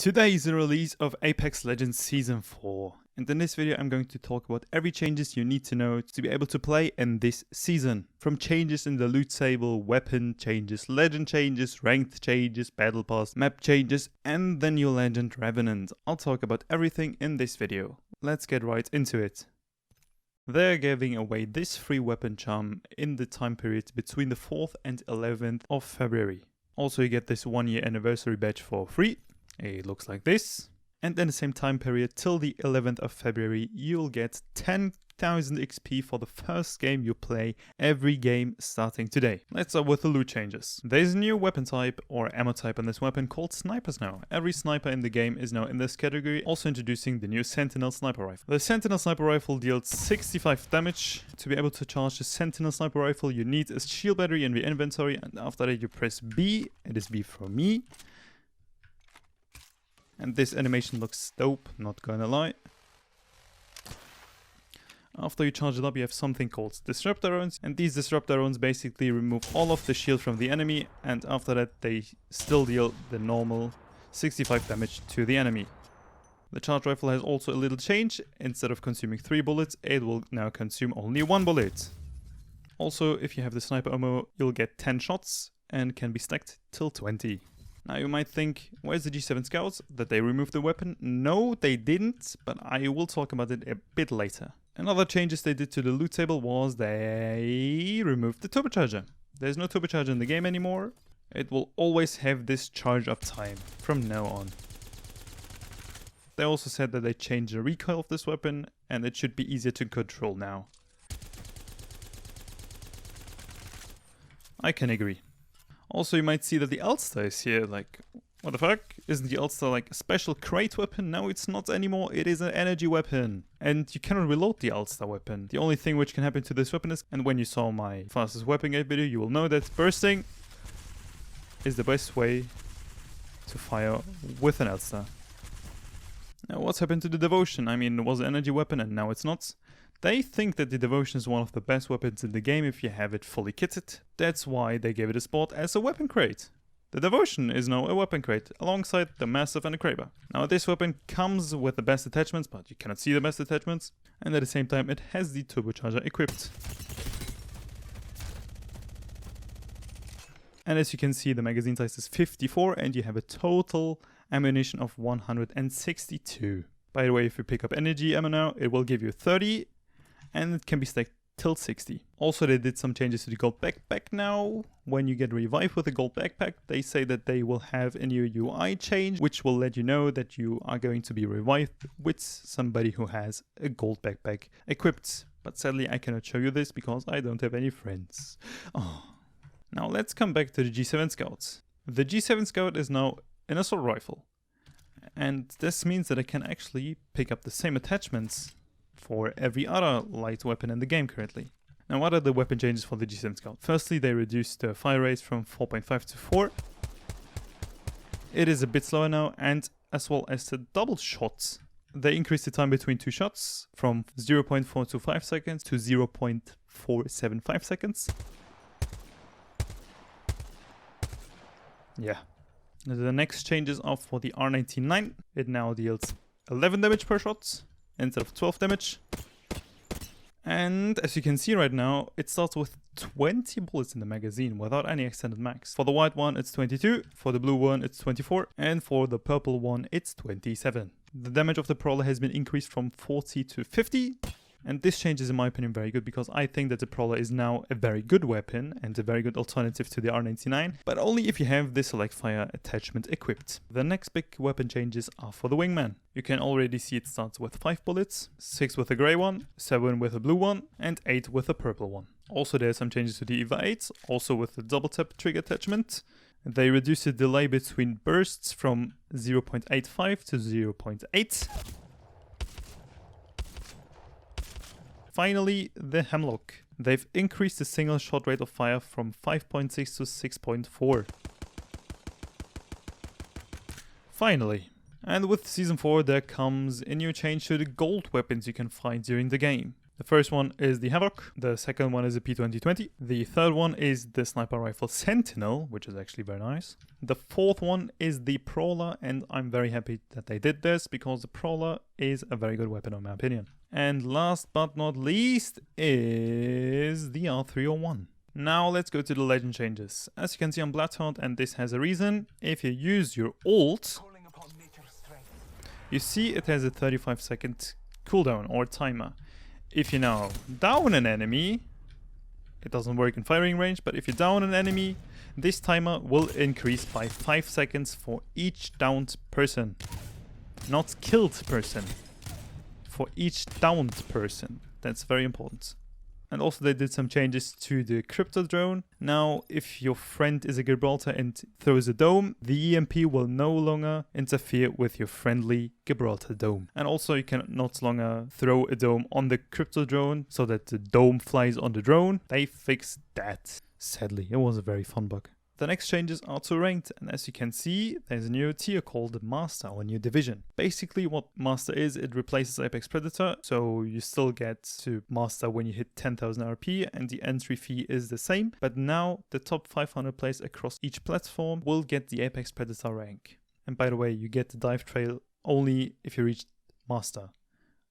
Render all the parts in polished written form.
Today is the release of Apex Legends Season 4, and in this video I'm going to talk about every changes you need to know to be able to play in this season. From changes in the loot table, weapon changes, legend changes, ranked changes, battle pass, map changes, and the new Legend Revenant. I'll talk about everything in this video. Let's get right into it. They're giving away this free weapon charm in the time period between the 4th and 11th of February. Also you get this 1-year anniversary badge for free. It looks like this. And in the same time period till the 11th of February, you'll get 10,000 XP for the first game you play every game starting today. Let's start with the loot changes. There's a new weapon type or ammo type on this weapon called snipers now. Every sniper in the game is now in this category, also introducing the new Sentinel Sniper rifle. The Sentinel Sniper rifle deals 65 damage. To be able to charge the Sentinel Sniper rifle, you need a shield battery in the inventory, and after that you press B. It is B for me. And this animation looks dope, not gonna lie. After you charge it up, you have something called disruptor rounds, and these disruptor rounds basically remove all of the shield from the enemy, and after that they still deal the normal 65 damage to the enemy. The charge rifle has also a little change. Instead of consuming 3 bullets, it will now consume only 1 bullet. Also, if you have the sniper ammo, you'll get 10 shots and can be stacked till 20. Now you might think, where's the G7 Scouts? That they removed the weapon? No, they didn't, but I will talk about it a bit later. Another changes they did to the loot table was they removed the turbocharger. There's no turbocharger in the game anymore. It will always have this charge up time from now on. They also said that they changed the recoil of this weapon and it should be easier to control now. I can agree. Also, you might see that the Ulster is here, like, what the fuck? Isn't the Ulster like a special crate weapon? No, it's not anymore, it is an energy weapon. And you cannot reload the Ulster weapon. The only thing which can happen to this weapon is, and when you saw my fastest weapon game video, you will know that bursting is the best way to fire with an Ulster. Now, what's happened to the Devotion? I mean, it was an energy weapon and now it's not. They think that the Devotion is one of the best weapons in the game if you have it fully kitted. That's why they gave it a spot as a weapon crate. The Devotion is now a weapon crate, alongside the Massive and the Kraber. Now this weapon comes with the best attachments, but you cannot see the best attachments. And at the same time it has the turbocharger equipped. And as you can see, the magazine size is 54 and you have a total ammunition of 162. By the way, if you pick up energy ammo now, it will give you 30. And it can be stacked till 60. Also, they did some changes to the gold backpack now. When you get revived with a gold backpack, they say that they will have a new UI change, which will let you know that you are going to be revived with somebody who has a gold backpack equipped. But sadly, I cannot show you this because I don't have any friends. Oh. Now let's come back to the G7 Scouts. The G7 Scout is now an assault rifle. And this means that I can actually pick up the same attachments for every other light weapon in the game currently. Now, what are the weapon changes for the G7 Scout? Firstly, they reduced the fire rate from 4.5 to 4. It is a bit slower now, and as well as the double shots. They increased the time between 2 shots from 0.425 seconds to 0.475 seconds. Yeah. Now, the next changes are for the R99. It now deals 11 damage per shot instead of 12 damage. And as you can see right now, it starts with 20 bullets in the magazine without any extended mags. For the white one, it's 22, for the blue one, it's 24, and for the purple one, it's 27. The damage of the Prowler has been increased from 40 to 50. And this change is, in my opinion, very good because I think that the Prowler is now a very good weapon and a very good alternative to the R99, but only if you have the select fire attachment equipped. The next big weapon changes are for the Wingman. You can already see it starts with 5 bullets, 6 with a grey one, 7 with a blue one, and 8 with a purple one. Also, there are some changes to the EVA 8, also with the double tap trigger attachment. They reduced the delay between bursts from 0.85 to 0.8. Finally, the Hemlock. They've increased the single shot rate of fire from 5.6 to 6.4. Finally. And with Season 4 there comes a new change to the gold weapons you can find during the game. The first one is the Havoc, the second one is the P2020, the third one is the sniper rifle Sentinel, which is actually very nice. The fourth one is the Prowler, and I'm very happy that they did this because the Prowler is a very good weapon in my opinion. And last but not least is the R301. Now let's go to the legend changes. As you can see on Bloodhound, and this has a reason, if you use your ult, you see it has a 35-second cooldown or timer. If you now down an enemy, it doesn't work in firing range, but if you down an enemy, this timer will increase by 5 seconds for each downed person. Not killed person. For each downed person. That's very important. And also they did some changes to the crypto drone. Now, if your friend is a Gibraltar and throws a dome, the EMP will no longer interfere with your friendly Gibraltar dome. And also you can not longer throw a dome on the crypto drone so that the dome flies on the drone. They fixed that. Sadly, it was a very fun bug. The next changes are to ranked, and as you can see, there's a new tier called Master or new division. Basically what Master is, it replaces Apex Predator, so you still get to Master when you hit 10,000 RP and the entry fee is the same, but now the top 500 players across each platform will get the Apex Predator rank. And by the way, you get the dive trail only if you reach Master,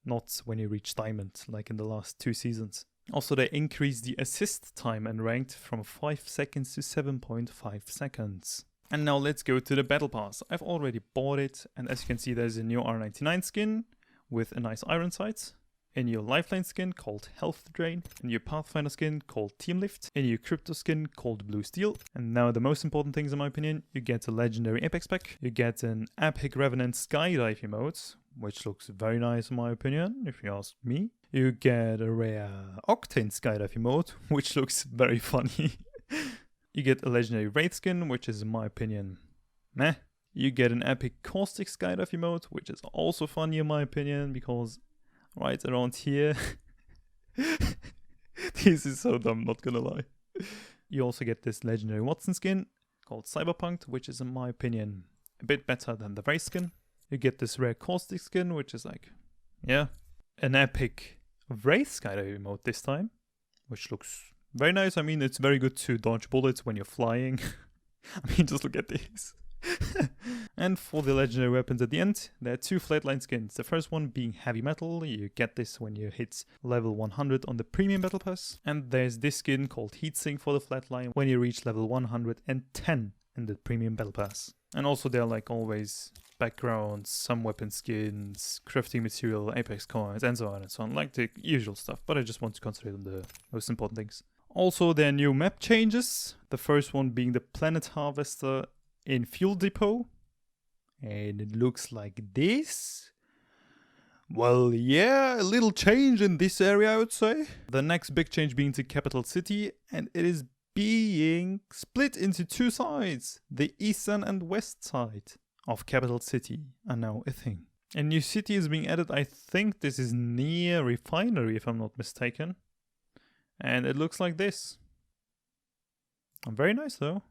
not when you reach Diamond like in the last 2 seasons. Also, they increased the assist time and ranked from 5 seconds to 7.5 seconds. And now let's go to the battle pass. I've already bought it, and as you can see, there's a new R99 skin with a nice iron sight, a new lifeline skin called Health Drain, a new Pathfinder skin called Team Lift, a new crypto skin called Blue Steel, and now the most important things in my opinion, you get a legendary Apex pack, you get an epic Revenant skydive emote, which looks very nice in my opinion, if you ask me. You get a rare Octane skydive emote, which looks very funny. You get a legendary Wraith skin, which is in my opinion, meh. You get an epic Caustic skydive emote, which is also funny in my opinion, because right around here, this is so dumb, not gonna lie. You also get this legendary Watson skin called Cyberpunk, which is in my opinion a bit better than the Wraith skin. You get this rare Caustic skin, which is like, yeah, an epic Wraith skydive emote this time, which looks very nice. I mean, it's very good to dodge bullets when you're flying. I mean, just look at this. And for the legendary weapons at the end, there are 2 flatline skins. The first one being heavy metal. You get this when you hit level 100 on the premium battle pass. And there's this skin called heatsink for the flatline when you reach level 110 in the premium battle pass. And also there are like always backgrounds, some weapon skins, crafting material, Apex coins, and so on, like the usual stuff, but I just want to concentrate on the most important things. Also, there are new map changes, the first one being the Planet Harvester in Fuel Depot, and it looks like this. Well, yeah, a little change in this area, I would say. The next big change being the capital city, and it is being split into 2 sides, the eastern and west side of capital city are now a thing. A new city is being added. I think this is near Refinery if I'm not mistaken, and it looks like this. Very nice though.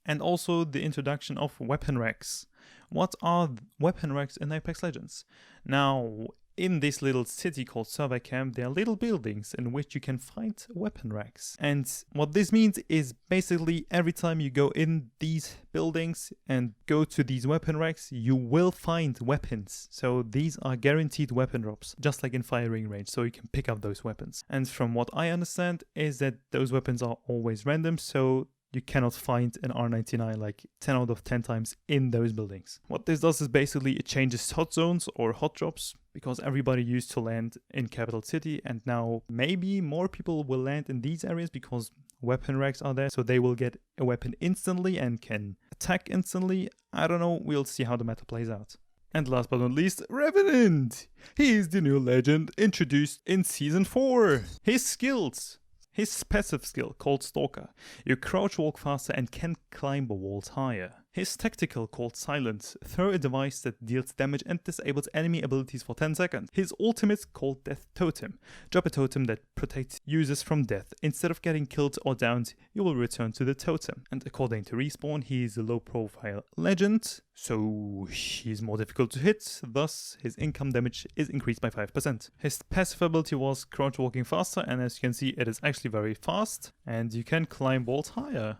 And also the introduction of weapon racks. What are weapon racks in Apex Legends? Now, in this little city called Survey Camp, there are little buildings in which you can find weapon racks. And what this means is basically every time you go in these buildings and go to these weapon racks, you will find weapons. So these are guaranteed weapon drops, just like in firing range, so you can pick up those weapons. And from what I understand is that those weapons are always random, so you cannot find an R99 like 10 out of 10 times in those buildings. What this does is basically it changes hot zones or hot drops, because everybody used to land in capital city, and now maybe more people will land in these areas because weapon racks are there, so they will get a weapon instantly and can attack instantly. I don't know, we'll see how the meta plays out. And last but not least, Revenant! He is the new legend introduced in Season 4. His skills. His passive skill, called Stalker. You crouch walk faster and can climb walls higher. His tactical, called Silence, throw a device that deals damage and disables enemy abilities for 10 seconds. His ultimate, called Death Totem, drop a totem that protects users from death. Instead of getting killed or downed, you will return to the totem. And according to Respawn, he is a low profile legend, so he's more difficult to hit, thus his income damage is increased by 5%. His passive ability was crouch walking faster, and as you can see it is actually very fast, and you can climb walls higher.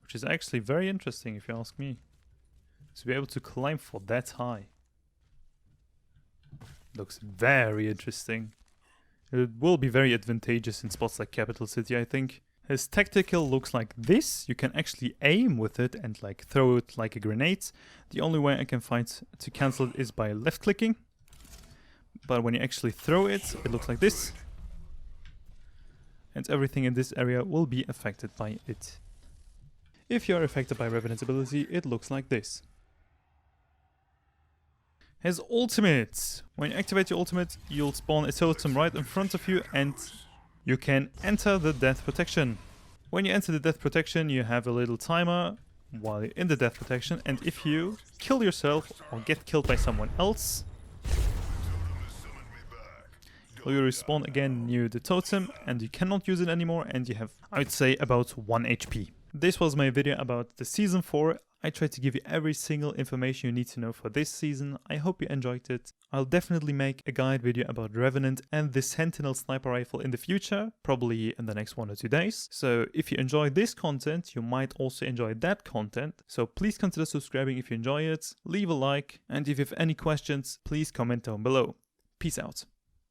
Which is actually very interesting if you ask me. To be able to climb for that high. Looks very interesting. It will be very advantageous in spots like Capital City, I think. His tactical looks like this. You can actually aim with it and like throw it like a grenade. The only way I can find to cancel it is by left clicking. But when you actually throw it, it looks like this. And everything in this area will be affected by it. If you are affected by Revenant's ability, it looks like this. His ultimate! When you activate your ultimate, you'll spawn a totem right in front of you and you can enter the death protection. When you enter the death protection, you have a little timer while you're in the death protection, and if you kill yourself or get killed by someone else, you respawn again near the totem and you cannot use it anymore, and you have, I would say, about 1 HP. This was my video about the Season 4. I tried to give you every single information you need to know for this season. I hope you enjoyed it. I'll definitely make a guide video about Revenant and the Sentinel Sniper rifle in the future, probably in the next 1 or 2 days. So if you enjoy this content, you might also enjoy that content. So please consider subscribing if you enjoy it, leave a like, and if you have any questions, please comment down below. Peace out.